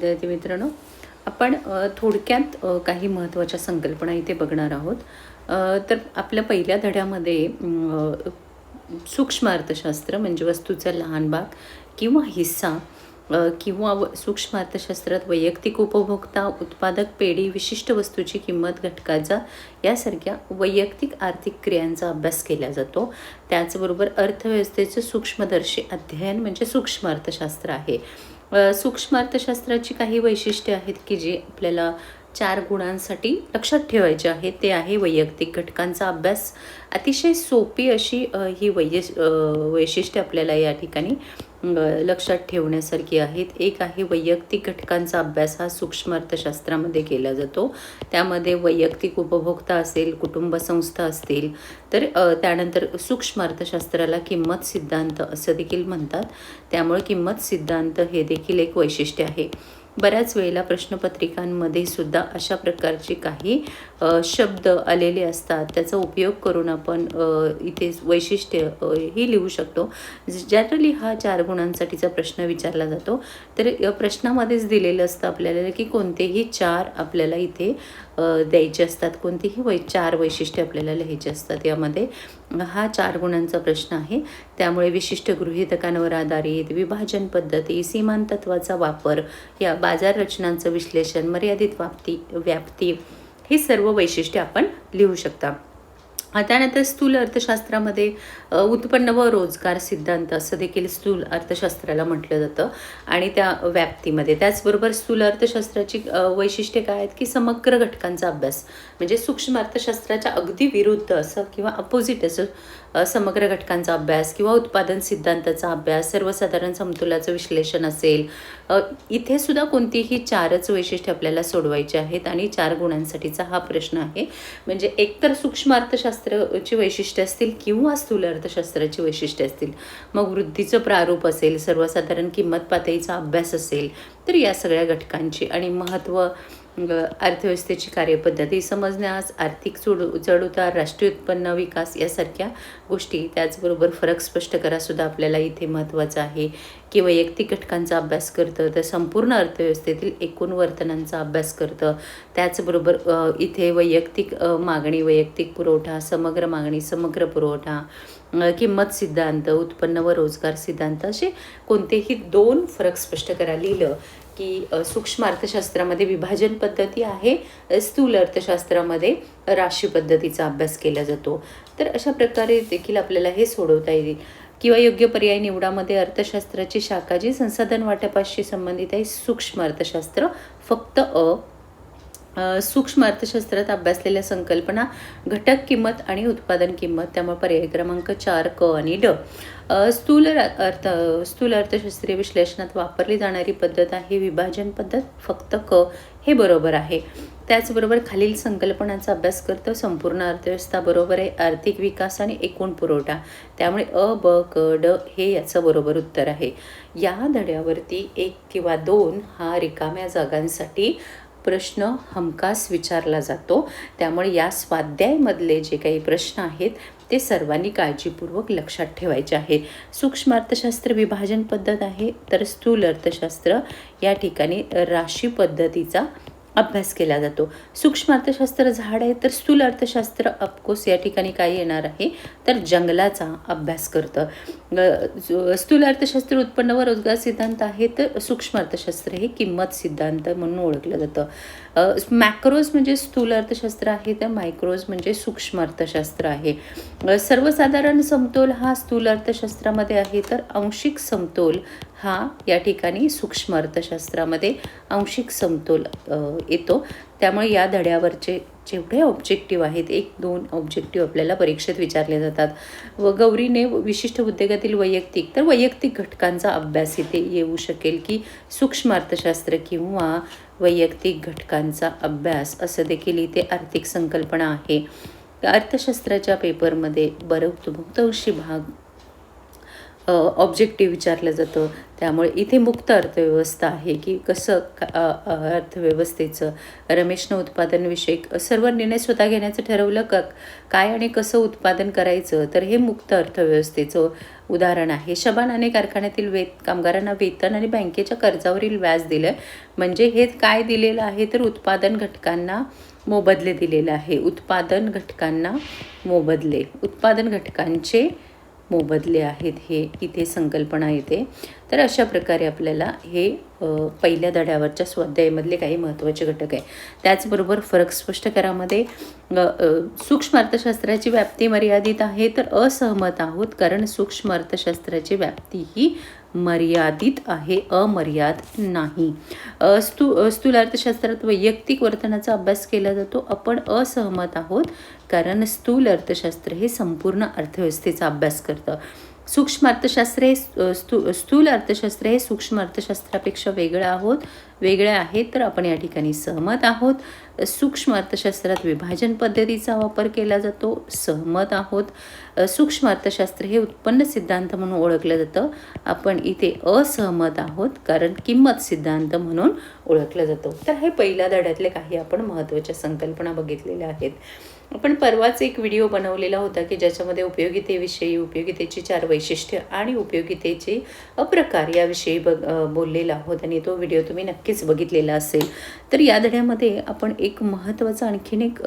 विद्यार्थी मित्रांनो, आपण थोडक्यात काही महत्त्वाच्या संकल्पना इथे बघणार आहोत. तर आपल्या पहिल्या धड्यामध्ये सूक्ष्म अर्थशास्त्र म्हणजे वस्तूचा लहान भाग किंवा हिस्सा, किंवा सूक्ष्म अर्थशास्त्रात वैयक्तिक उपभोक्ता, उत्पादक पेढी, विशिष्ट वस्तूची किंमत, घटकाचा यासारख्या वैयक्तिक आर्थिक क्रियांचा अभ्यास केला जातो. त्याचबरोबर अर्थव्यवस्थेचं सूक्ष्मदर्शी अध्ययन म्हणजे सूक्ष्म अर्थशास्त्र आहे. सूक्ष्म अर्थशास्त्राची काही वैशिष्ट्ये आहेत की जी आपल्याला 4 गुणांसाठी लक्षात ठेवायचे आहेत. ते आहे वैयक्तिक घटकांचा अभ्यास. अतिशय सोपी अशी ही वैशिष्ट्ये आपल्याला या ठिकाणी लक्षात ठेवण्यासारखी आहेत. एक आहे वैयक्तिक घटकांचा अभ्यास. हा सूक्ष्म अर्थशास्त्रामध्ये केला जातो. त्यामध्ये वैयक्तिक उपभोक्ता असेल, कुटुंब संस्था असतील, तर त्यानंतर सूक्ष्म अर्थशास्त्राला किंमत सिद्धांत असं देखील म्हणतात. त्यामुळे किंमत सिद्धांत हे देखील एक वैशिष्ट्य आहे. बऱ्याच वेळेला प्रश्नपत्रिकांमध्ये सुद्धा अशा प्रकारचे काही शब्द आलेले असतात. त्याचा उपयोग करून आपण इथे वैशिष्ट्य ही लिहू शकतो. जनरली हा 4 गुणांसाठीचा प्रश्न विचारला जातो. तर या प्रश्नामध्येच दिलेलं असतं आपल्याला की कोणतेही 4 आपल्याला इथे द्यायचे असतात. कोणतेही 4 वैशिष्ट्ये आपल्याला लिहायचे असतात. यामध्ये हा 4 गुणांचा प्रश्न आहे. त्यामुळे विशिष्ट गृहीतकांवर आधारित, विभाजन पद्धती, सीमांतत्वाचा वापर, या बाजार रचनांचं विश्लेषण, मर्यादित व्याप्ती ही सर्व वैशिष्ट्ये आपण लिहू शकता. त्यानंतर स्थूल अर्थशास्त्रामध्ये उत्पन्न व रोजगार सिद्धांत असं देखील स्थूल अर्थशास्त्राला म्हटलं जातं. आणि त्या व्याप्तीमध्ये त्याचबरोबर स्थूल अर्थशास्त्राची वैशिष्ट्ये काय आहेत की समग्र घटकांचा अभ्यास म्हणजे सूक्ष्म अर्थशास्त्राच्या अगदी विरुद्ध असं किंवा अपोजिट असं समग्र घटकांचा अभ्यास किंवा उत्पादन सिद्धांताचा अभ्यास, सर्वसाधारण समतोलाचं विश्लेषण असेल. इथे सुद्धा कोणतीही 4च वैशिष्ट्ये आपल्याला सोडवायची आहेत आणि 4 गुणांसाठीचा हा प्रश्न आहे. म्हणजे एकतर सूक्ष्म अर्थशास्त्राची वैशिष्ट्ये असतील किंवा स्थूल अर्थशास्त्राची वैशिष्ट्ये असतील. मग वृद्धीचं प्रारूप असेल, सर्वसाधारण किंमत पातळीचा अभ्यास असेल, तर या सगळ्या घटकांची आणि महत्त्व, अर्थव्यवस्थेची कार्यपद्धती समजण्यास, आर्थिक चढउतार, राष्ट्रीय उत्पन्न विकास यासारख्या गोष्टी, त्याचबरोबर फरक स्पष्ट करासुद्धा आपल्याला इथे महत्त्वाचं आहे की वैयक्तिक घटकांचा अभ्यास करतं, तर संपूर्ण अर्थव्यवस्थेतील एकूण वर्तनांचा अभ्यास करतं. त्याचबरोबर इथे वैयक्तिक मागणी, वैयक्तिक पुरवठा, समग्र मागणी, समग्र पुरवठा, किंमत सिद्धांत, उत्पन्न व रोजगार सिद्धांत असे कोणतेही 2 फरक स्पष्ट करायला लिहिलं की सूक्ष्म अर्थशास्त्रामध्ये विभाजन पद्धती आहे, स्थूल अर्थशास्त्रामध्ये राशी पद्धतीचा अभ्यास केला जातो. तर अशा प्रकारे देखील आपल्याला हे सोडवता येईल. किंवा योग्य पर्याय निवडामध्ये अर्थशास्त्राची शाखा जी संसाधन वाटपाशी संबंधित आहे, सूक्ष्म अर्थशास्त्र. फक्त सूक्ष्म अर्थशास्त्रात अभ्यासलेल्या संकल्पना, घटक किंमत आणि उत्पादन किंमत. त्यामुळे पर्याय क्रमांक 4 क आणि ड. स्थूल अर्थशास्त्रीय विश्लेषणात वापरली जाणारी पद्धत आहे विभाजन पद्धत. फक्त क हे बरोबर आहे. त्याचबरोबर खालील संकल्पनांचा अभ्यास करतं संपूर्ण अर्थव्यवस्था बरोबर आहे, आर्थिक विकास आणि एकूण पुरवठा. त्यामुळे अ, ब, क, ड हे याचं बरोबर उत्तर आहे. या धड्यावरती 1 किंवा 2 हा रिकाम्या जागांसाठी प्रश्न हमखास विचारला जातो. त्यामुळे या स्वाध्यायामधले जे काही प्रश्न आहेत ते सर्वांनी काळजीपूर्वक लक्षात ठेवायचे आहे. सूक्ष्म अर्थशास्त्र विभाजन पद्धत आहे, तर स्थूल अर्थशास्त्र या ठिकाणी राशी पद्धतीचा अभ्यास केला जातो. सूक्ष्म अर्थशास्त्र झाड आहे, तर स्थूल अर्थशास्त्र ऑफकोर्स या ठिकाणी काय येणार आहे तर जंगलाचा अभ्यास करतं. स्थूल अर्थशास्त्र उत्पन्न व रोजगार सिद्धांत आहे, तर सूक्ष्म अर्थशास्त्र हे किंमत सिद्धांत म्हणून ओळखलं जातं. मॅक्रोज म्हणजे स्थूल अर्थशास्त्र आहे, तर मायक्रोज म्हणजे सूक्ष्म अर्थशास्त्र आहे. सर्वसाधारण समतोल हा स्थूल अर्थशास्त्रामध्ये आहे, तर आंशिक समतोल हा या ठिकाणी सूक्ष्म अर्थशास्त्रामध्ये आंशिक समतोल येतो. त्यामुळे या धड्यावरचे जेवढे ऑब्जेक्टिव्ह आहेत, 1-2 ऑब्जेक्टिव्ह आपल्याला परीक्षेत विचारले जातात. व गौरीने विशिष्ट उद्योगातील वैयक्तिक, तर वैयक्तिक घटकांचा अभ्यास इथे येऊ शकेल की सूक्ष्म अर्थशास्त्र किंवा वैयक्तिक घटकांचा अभ्यास असं देखील इथे आर्थिक संकल्पना आहे. अर्थशास्त्राच्या पेपरमध्ये बहुतांशी भाग ऑब्जेक्टिव्ह विचारलं जातं. त्यामुळे इथे मुक्त अर्थव्यवस्था आहे की कसं अर्थव्यवस्थेचं रमेशनं उत्पादनविषयक सर्व निर्णय स्वतः घेण्याचं ठरवलं काय आणि कसं उत्पादन करायचं, तर हे मुक्त अर्थव्यवस्थेचं उदाहरण आहे. शबानाने कारखान्यातील कामगारांना वेतन आणि बँकेच्या कर्जावरील व्याज दिलं. म्हणजे हे काय दिलेलं आहे तर उत्पादन घटकांना मोबदले दिलेलं आहे. उत्पादन घटकांचे मोबदले आहेत, हे इथे संकल्पना येते. तर अशा प्रकारे आपल्याला हे पहिल्या धड्यावरच्या स्वाध्यायामधले काही महत्त्वाचे घटक आहे. त्याचबरोबर फरक स्पष्ट करामध्ये सूक्ष्म अर्थशास्त्राची व्याप्ती मर्यादित आहे तर असहमत आहोत, कारण सूक्ष्म अर्थशास्त्राची व्याप्ती ही मर्यादित आहे, अमर्याद नाही. स्थूल अर्थशास्त्रात वैयक्तिक वर्तनाचा अभ्यास केला जातो. आपण असहमत आहोत, कारण स्थूल अर्थशास्त्र हे संपूर्ण अर्थव्यवस्थेचा अभ्यास करतं. स्थूल अर्थशास्त्र हे सूक्ष्म अर्थशास्त्रापेक्षा वेगळे आहेत, तर आपण या ठिकाणी सहमत आहोत. सूक्ष्म अर्थशास्त्रात विभाजन पद्धतीचा वापर केला जातो, सहमत आहोत. सूक्ष्म अर्थशास्त्र हे उत्पन्न सिद्धांत म्हणून ओळखलं जातं, आपण इथे असहमत आहोत, कारण किंमत सिद्धांत म्हणून ओळखलं जातो. तर हे पहिल्या धड्यातले काही आपण महत्त्वाच्या संकल्पना बघितलेल्या आहेत. आपण परवाच एक व्हिडिओ बनवलेला होता की ज्याच्यामध्ये उपयोगितेविषयी, उपयोगितेची 4 वैशिष्ट्य आणि उपयोगितेचे प्रकार याविषयी बोललेला आहोत आणि तो व्हिडिओ तुम्ही नक्कीच बघितलेला असेल. तर या धड्यामध्ये आपण एक महत्त्वाचा आणखीन एक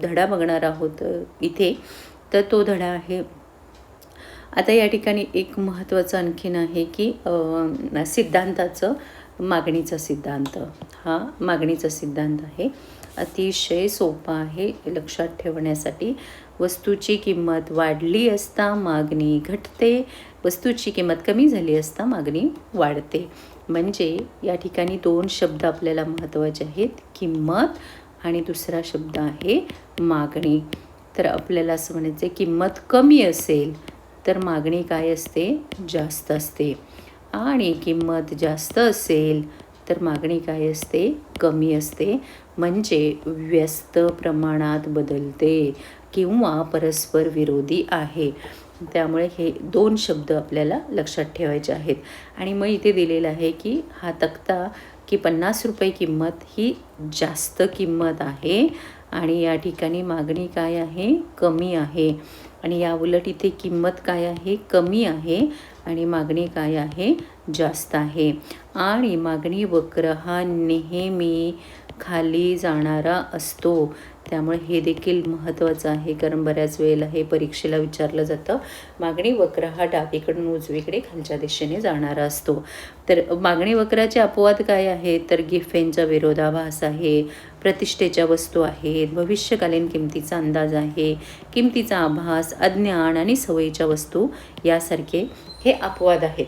धडा बघणार आहोत इथे. तर तो धडा आहे, आता या ठिकाणी एक महत्त्वाचं आणखीन आहे की सिद्धांताचं मागणीचा सिद्धांत. हा मागणीचा सिद्धांत आहे, अतिशय सोपा आहे लक्षात ठेवण्यासाठी. वस्तूची किंमत वाढली असता मागणी घटते, वस्तूची किंमत कमी झाली असता मागणी वाढते. म्हणजे या ठिकाणी 2 शब्द आपल्याला महत्त्वाचे आहेत, किंमत आणि दुसरा शब्द आहे मागणी. तर आपल्याला असं म्हणायचं आहे, किंमत कमी असेल तर मागणी काय असते, जास्त असते, आणि किंमत जास्त असेल तर मागणी काय असते, कमी असते. म्हणजे व्यस्त प्रमाणात बदलते किंवा परस्पर विरोधी आहे. त्यामुळे हे 2 शब्द आपल्याला लक्षात ठेवायचे आहेत. आणि मग इथे दिलेलं आहे की हा तक्ता की 50 रुपये किंमत ही जास्त किंमत आहे आणि या ठिकाणी मागणी काय आहे, कमी आहे. आणि या उलट इथे किंमत काय आहे, कमी आहे आणि मागणी काय आहे, जास्त आहे. आणि मागणी वक्र हा नेहमी खाली जाणारा असतो. त्यामुळे हे देखील महत्त्वाचं आहे, कारण बऱ्याच वेळेला हे परीक्षेला विचारलं जातं. मागणी वक्र हा डावीकडून उजवीकडे खालच्या दिशेने जाणारा असतो. तर मागणी वक्राचे अपवाद काय आहे, तर गिफेनचा विरोधाभास आहे, प्रतिष्ठेच्या वस्तू आहेत, भविष्यकालीन किमतीचा अंदाज आहे, किमतीचा आभास, अज्ञान आणि सवयीच्या वस्तू यासारखे हे अपवाद आहेत.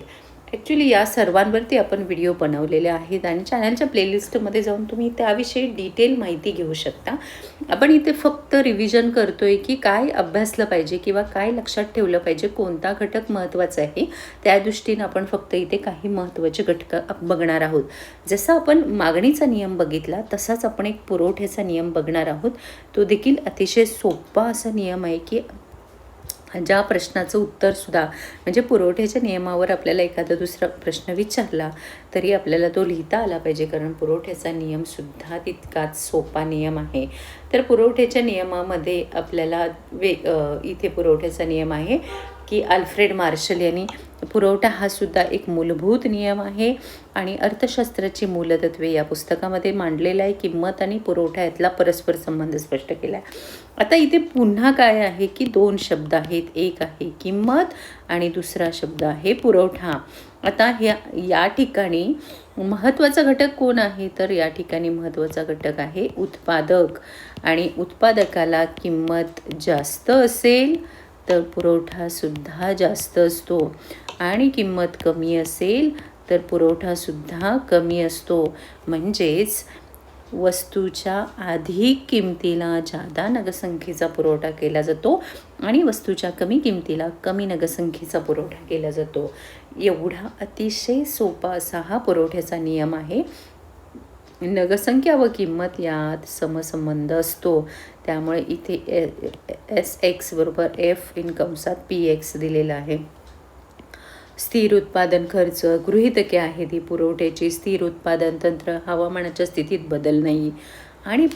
ॲक्च्युली या सर्वांवरती आपण व्हिडिओ बनवलेले आहेत आणि चॅनलच्या प्लेलिस्टमध्ये जाऊन तुम्ही त्याविषयी डिटेल माहिती घेऊ शकता. आपण इथे फक्त रिव्हिजन करतोय की काय अभ्यासलं पाहिजे किंवा काय लक्षात ठेवलं पाहिजे, कोणता घटक महत्त्वाचा आहे, त्या दृष्टीनं आपण फक्त इथे काही महत्त्वाचे घटक बघणार आहोत. जसं आपण मागणीचा नियम बघितला तसाच आपण एक पुरवठ्याचा नियम बघणार आहोत. तो देखील अतिशय सोपा असा नियम आहे की ज्या प्रश्नाचं उत्तरसुद्धा म्हणजे पुरवठ्याच्या नियमावर आपल्याला एखादा दुसरा प्रश्न विचारला तरी आपल्याला तो लिहिता आला पाहिजे, कारण पुरवठ्याचा नियमसुद्धा तितकाच सोपा नियम आहे. तर पुरवठ्याच्या नियमामध्ये आपल्याला इथे पुरवठ्याचा नियम आहे की अल्फ्रेड मार्शल यांनी पुरवठा हा सुद्धा एक मूलभूत नियम आहे आणि अर्थशास्त्राची मूलतत्वे या पुस्तकामध्ये मांडलेलं आहे. किंमत आणि पुरवठा यातला परस्पर संबंध स्पष्ट केला आहे. आता इथे पुन्हा काय आहे की 2 शब्द आहेत, एक आहे किंमत आणि दुसरा शब्द आहे पुरवठा. आता या ठिकाणी महत्त्वाचा घटक कोण आहे, तर या ठिकाणी महत्त्वाचा घटक आहे उत्पादक. आणि उत्पादकाला किंमत जास्त असेल तर पुरवठासुद्धा जास्त असतो आणि किंमत कमी असेल तर पुरवठासुद्धा कमी असतो. म्हणजेच वस्तूच्या अधिक किमतीला जादा नगसंख्येचा पुरवठा केला जातो आणि वस्तूच्या कमी किमतीला कमी नगसंख्येचा पुरवठा केला जातो. एवढा अतिशय सोपा असा हा पुरवठ्याचा नियम आहे. नगसंख्या व किंमत यात समसंबंध असतो. त्यामुळे इथे SX बरोबर F इन कंसात PX दिलेला आहे. स्थिर उत्पादन खर्च, गृहीतके आहेत ही पुरवठ्याची, स्थिर उत्पादन तंत्र, हवामानाच्या स्थितीत बदल नाही आणि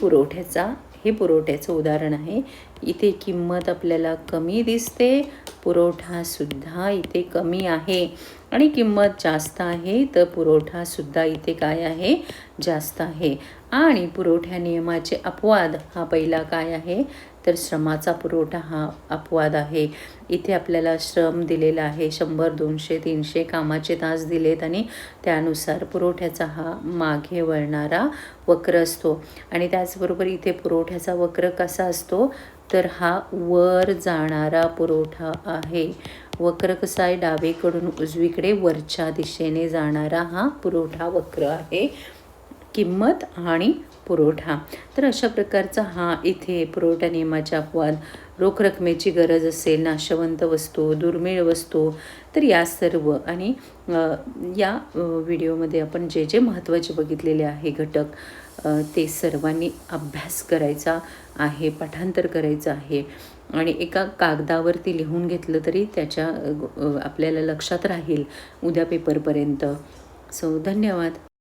हे पुरवठ्याचं उदाहरण आहे. इथे किंमत आपल्याला कमी दिसते, पुरवठासुद्धा इथे कमी आहे आणि किंमत जास्त आहे तर पुरवठासुद्धा इथे काय आहे, जास्त आहे. आणि पुरवठ्या नियमाचे अपवाद हा पहिला काय आहे, तर श्रमाचा पुरवठा हा अपवाद आहे. इथे आपल्याला श्रम दिलेला आहे, 100, 200, 300 कामाचे तास दिलेत आणि त्यानुसार पुरवठ्याचा हा मागे वळणारा वक्र असतो. आणि त्याचबरोबर इथे पुरवठ्याचा वक्र कसा असतो, तर हा वर जाणारा पुरवठा आहे. वक्र कसा आहे, डावीकडून उजवीकडे वरच्या दिशेने जाणारा हा पुरवठा वक्र आहे, किंमत आणि पुरवठा. तर अशा प्रकारचा हा इथे पुरवठा नियमाचा अपवाद. रोख रकमेची गरज असेल, नाशवंत वस्तू, दुर्मिळ वस्तू, तर या सर्व आणि या व्हिडिओमध्ये आपण जे जे महत्त्वाचे बघितलेले आहे घटक ते सर्वांनी अभ्यास करायचा आहे, पाठांतर करायचं आहे आणि एका कागदावरती लिहून घेतलं तरी त्याच्या आपल्याला लक्षात राहील उद्या पेपरपर्यंत. धन्यवाद.